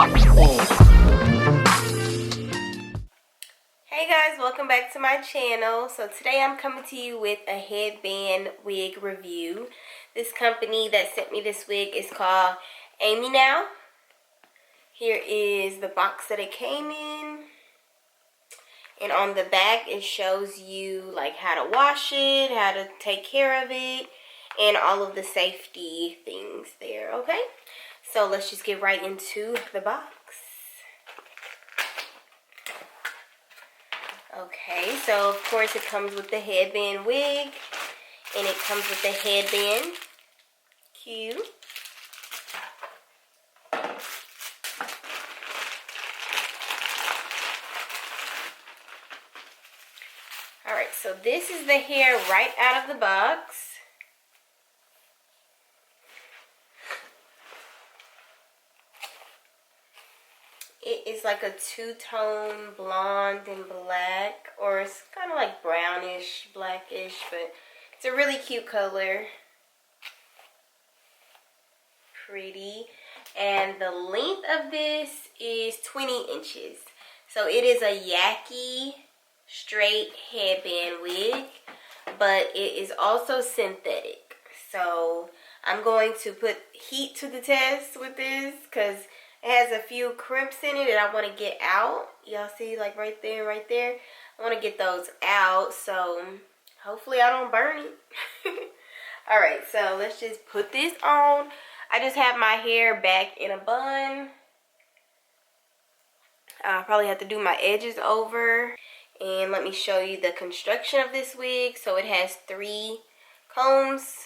Hey guys, welcome back to my channel. So today I'm coming to you with a headband wig review. This company that sent me this wig is called Aminow. Here is the box that it came in. And on the back it shows you like how to wash it, how to take care of it, and all of the safety things there, okay? So let's just get right into the box. Okay, so of course it comes with the headband wig, and it comes with the headband cue. Alright, so this is the hair right out of the box. It is like a two-tone blonde and black, or it's kind of like brownish, blackish, but it's a really cute color. Pretty. And the length of this is 20 inches. So it is a yaki straight headband wig, but it is also synthetic. So I'm going to put heat to the test with this because it has a few crimps in it that I want to get out. Y'all see, like right there, right there. I want to get those out, so hopefully I don't burn it. Alright, so let's just put this on. I just have my hair back in a bun. I'll probably have to do my edges over. And let me show you the construction of this wig. So it has 3 combs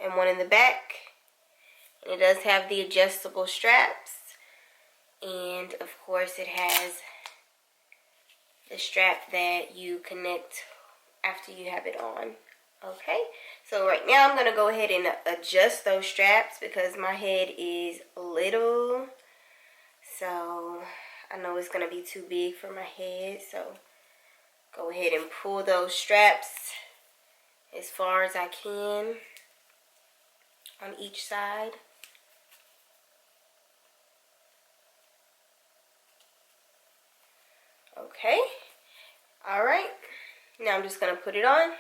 and 1 in the back. And it does have the adjustable straps. And of course it has the strap that you connect after you have it on. Okay, so right now I'm going to go ahead and adjust those straps because my head is little. So I know it's going to be too big for my head. So go ahead and pull those straps as far as I can on each side. Okay, alright, now I'm just going to put it on.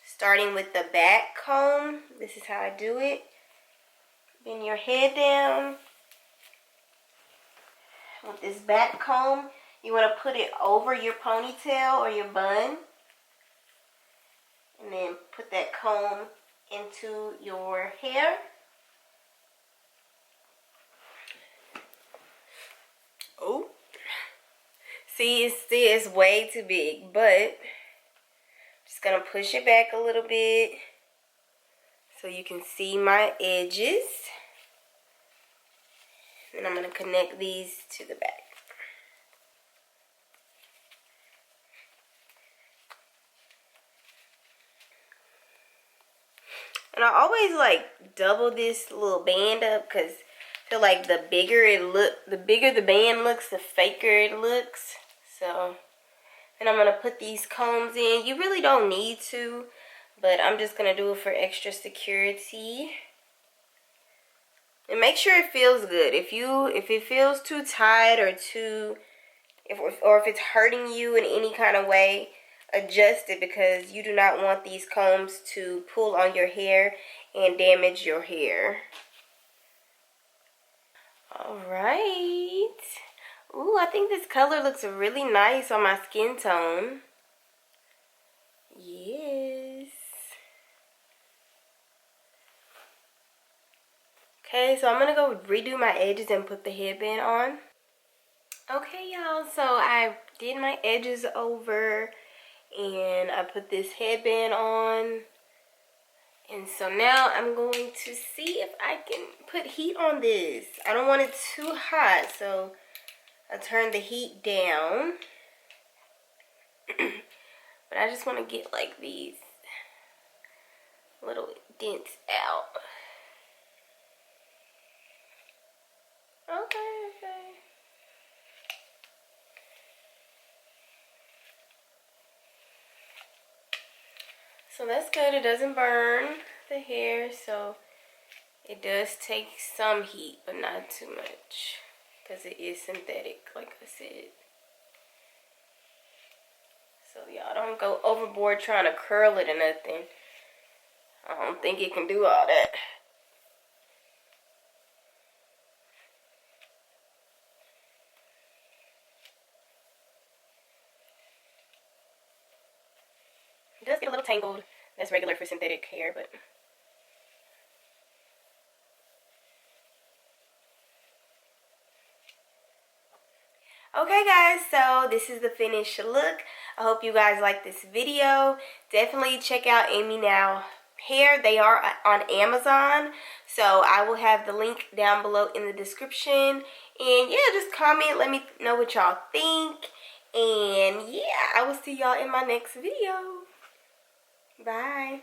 Starting with the back comb, this is how I do it. Bend your head down. With this back comb, you want to put it over your ponytail or your bun. And then put that comb into your hair. Oh. See, it's way too big, but just gonna push it back a little bit so you can see my edges. And I'm gonna connect these to the back. And I always like double this little band up because I feel like the bigger the band looks, the faker it looks. So, and I'm going to put these combs in. You really don't need to, but I'm just going to do it for extra security. And make sure it feels good. If it feels too tight or if it's hurting you in any kind of way, adjust it because you do not want these combs to pull on your hair and damage your hair. All right. Ooh, I think this color looks really nice on my skin tone. Yes. Okay, so I'm going to go redo my edges and put the headband on. Okay, y'all, so I did my edges over and I put this headband on. And so now I'm going to see if I can put heat on this. I don't want it too hot, so I turn the heat down. But I just want to get like these little dents out. Okay. So that's good. It doesn't burn the hair, so It does take some heat, but not too much, because it is synthetic, like I said. So y'all don't go overboard trying to curl it or nothing. I don't think it can do all that. It does get a little tangled. That's regular for synthetic hair, but... Okay guys, so this is the finished look. I hope you guys like this video. Definitely check out Aminow hair. They are on Amazon, so I will have the link down below in the description. And yeah, just comment, let me know what y'all think. And yeah, I will see y'all in my next video. Bye.